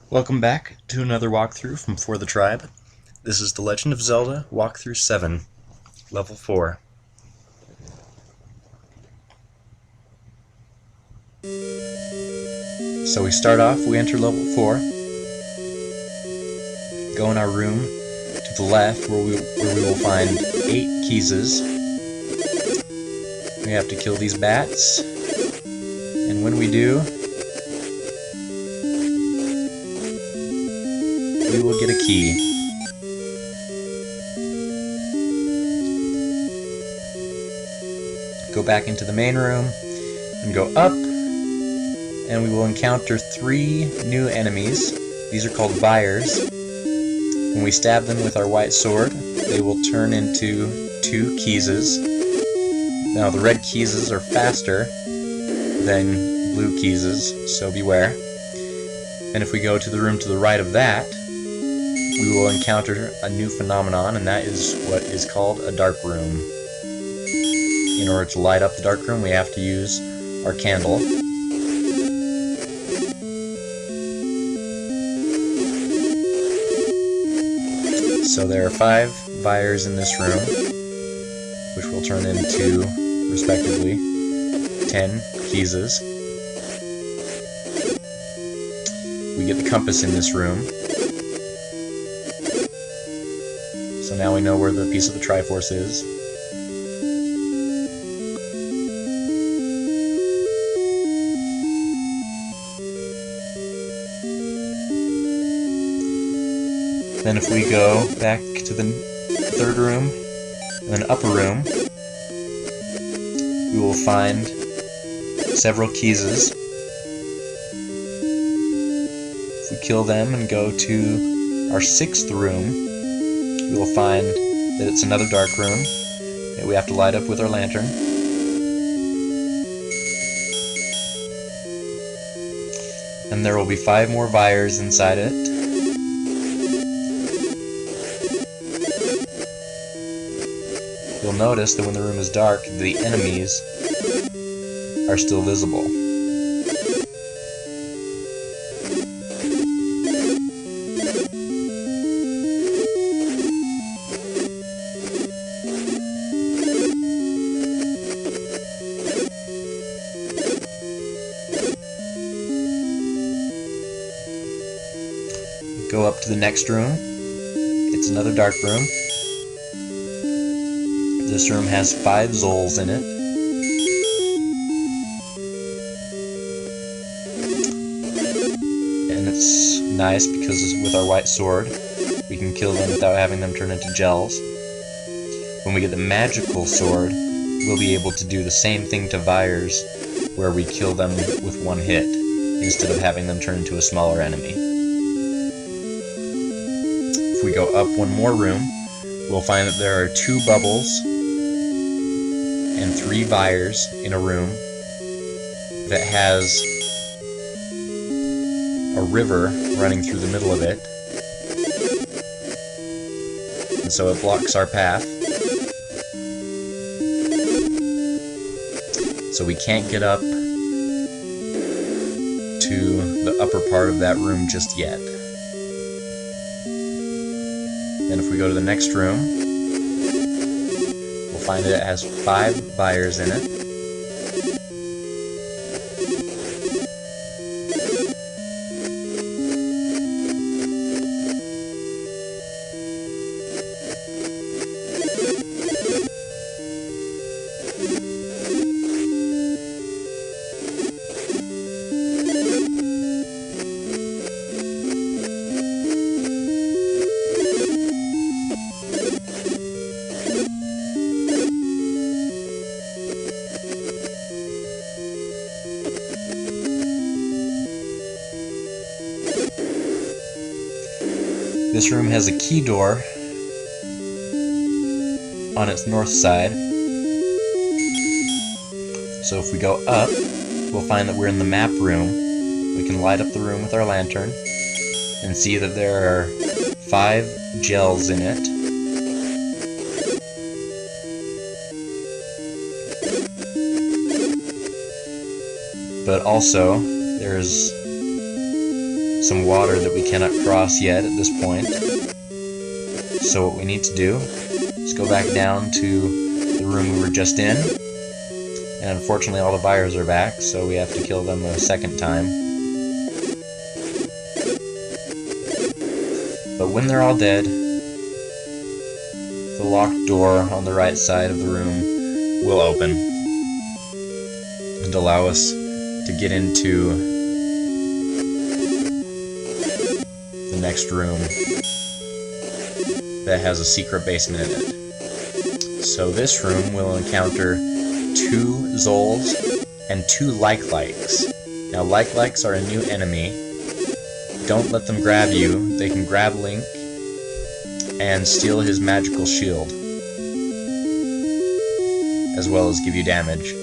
Welcome back to another walkthrough from For the Tribe. This is The Legend of Zelda Walkthrough 7, Level 4. So we start off, we enter Level 4, go in our room to the left where we will find 8 Keeses. We have to kill these bats, and when we do, we will get a key. Go back into the main room and go up, and we will encounter 3 new enemies. These are called Vyres. When we stab them with our white sword, they will turn into 2 Keeses. Now the red Keeses are faster than blue Keeses, so beware. And if we go to the room to the right of that, we will encounter a new phenomenon, and that is what is called a dark room. In order to light up the dark room, we have to use our candle. So there are 5 Vyres in this room, which will turn into, respectively, 10 Keeses. We get the compass in this room. So now we know where the piece of the Triforce is. Then if we go back to the third room, and then upper room, we will find several Keeses. If we kill them and go to our 6th room, we will find that it's another dark room that we have to light up with our lantern. And there will be 5 more Vyres inside it. You'll notice that when the room is dark, the enemies are still visible. Go up to the next room. It's another dark room. This room has 5 Zols in it. And it's nice because with our white sword, we can kill them without having them turn into gels. When we get the magical sword, we'll be able to do the same thing to Vyres, where we kill them with 1 hit, instead of having them turn into a smaller enemy. If we go up 1 more room, we'll find that there are 2 bubbles and 3 Vyres in a room that has a river running through the middle of it, and so it blocks our path, so we can't get up to the upper part of that room just yet. Then if we go to the next room, we'll find that it has 5 Vyres in it. This room has a key door on its north side. So if we go up, we'll find that we're in the map room. We can light up the room with our lantern and see that there are 5 gels in it. But also, there's some water that we cannot cross yet at this point. So what we need to do is go back down to the room we were just in. And unfortunately all the Vyres are back, so we have to kill them a second time. But when they're all dead, the locked door on the right side of the room will open and allow us to get into the next room that has a secret basement in it. So this room will encounter 2 Zols and 2 Like-Likes. Now Like-Likes are a new enemy. Don't let them grab you. They can grab Link and steal his magical shield, as well as give you damage.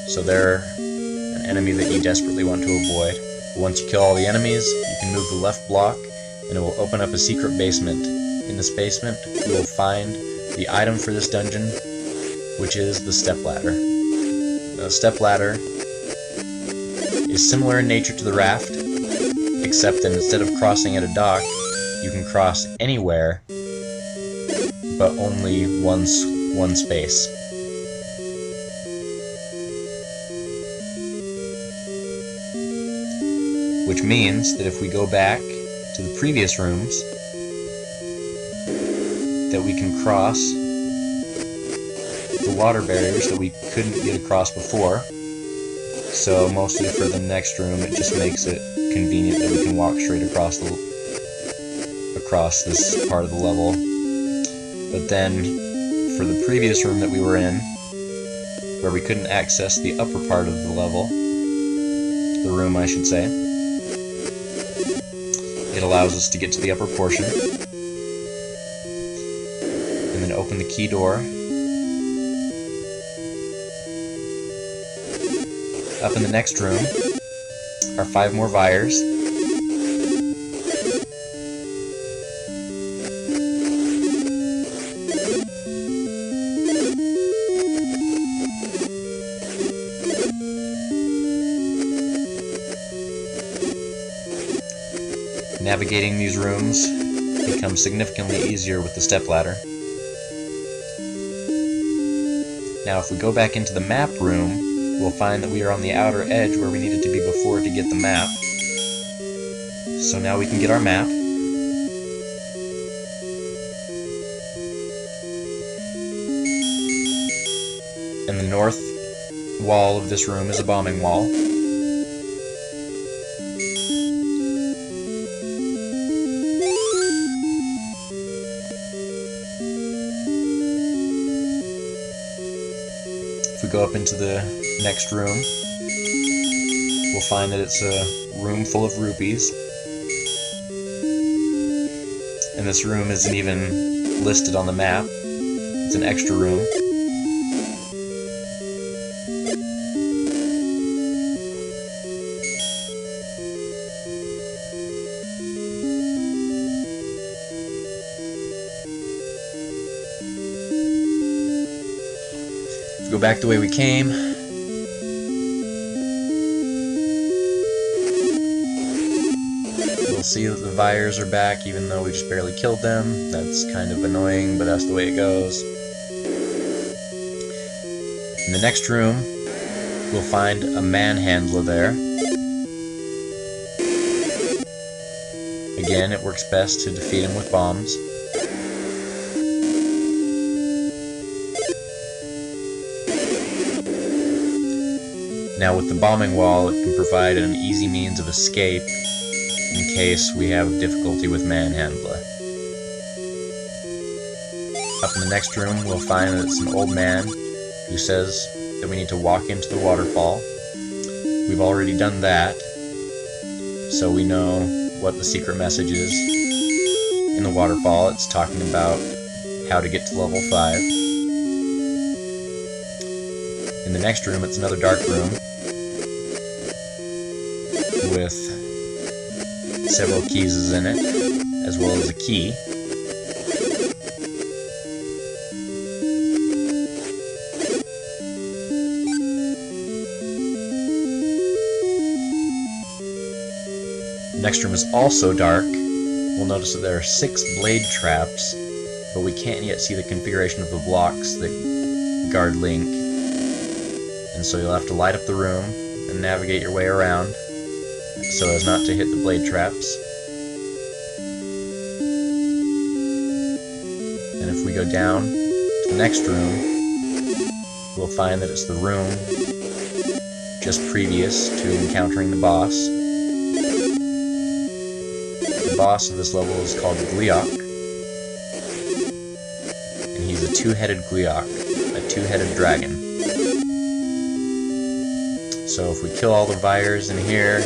So they're an enemy that you desperately want to avoid. Once you kill all the enemies, you can move the left block, and it will open up a secret basement. In this basement, you will find the item for this dungeon, which is the stepladder. The stepladder is similar in nature to the raft, except that instead of crossing at a dock, you can cross anywhere, but only one space. Which means that if we go back to the previous rooms, that we can cross the water barriers that we couldn't get across before. So mostly for the next room, it just makes it convenient that we can walk straight across this part of the level. But then for the previous room that we were in, where we couldn't access the upper part of the level, the room I should say, it allows us to get to the upper portion and then open the key door. Up in the next room are 5 more Vyres. Navigating these rooms becomes significantly easier with the stepladder. Now if we go back into the map room, we'll find that we are on the outer edge where we needed to be before to get the map. So now we can get our map. And the north wall of this room is a bombing wall. If we go up into the next room, we'll find that it's a room full of rupees. And this room isn't even listed on the map. It's an extra room. If we go back the way we came, we'll see that the Vyres are back, even though we just barely killed them. That's kind of annoying, but that's the way it goes. In the next room, we'll find a manhandler there. Again, it works best to defeat him with bombs. Now with the bombing wall, it can provide an easy means of escape in case we have difficulty with Manhandla. Up in the next room, we'll find that it's an old man who says that we need to walk into the waterfall. We've already done that, so we know what the secret message is. In the waterfall, it's talking about how to get to level 5. In the next room, it's another dark room with several keys in it, as well as a key. The next room is also dark. We'll notice that there are 6 blade traps, but we can't yet see the configuration of the blocks that guard Link. And so you'll have to light up the room and navigate your way around so as not to hit the blade traps. And if we go down to the next room, we'll find that it's the room just previous to encountering the boss. The boss of this level is called Gleeok, and he's a 2-headed Gleeok, a 2-headed dragon. So if we kill all the Vyres in here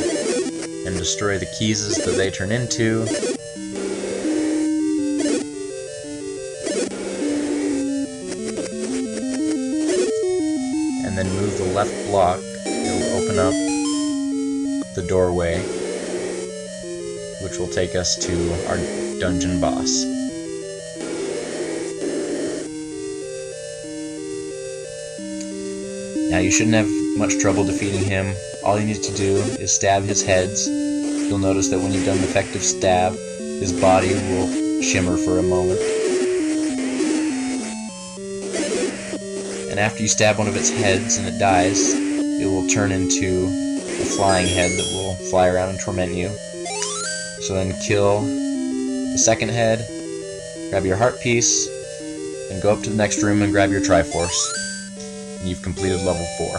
and destroy the Keeses that they turn into, and then move the left block, it'll open up the doorway, which will take us to our dungeon boss. Now you shouldn't have much trouble defeating him. All you need to do is stab his heads. You'll notice that when you've done an effective stab, his body will shimmer for a moment. And after you stab one of its heads and it dies, it will turn into a flying head that will fly around and torment you. So then kill the second head, grab your heart piece, and go up to the next room and grab your Triforce. And you've completed level 4.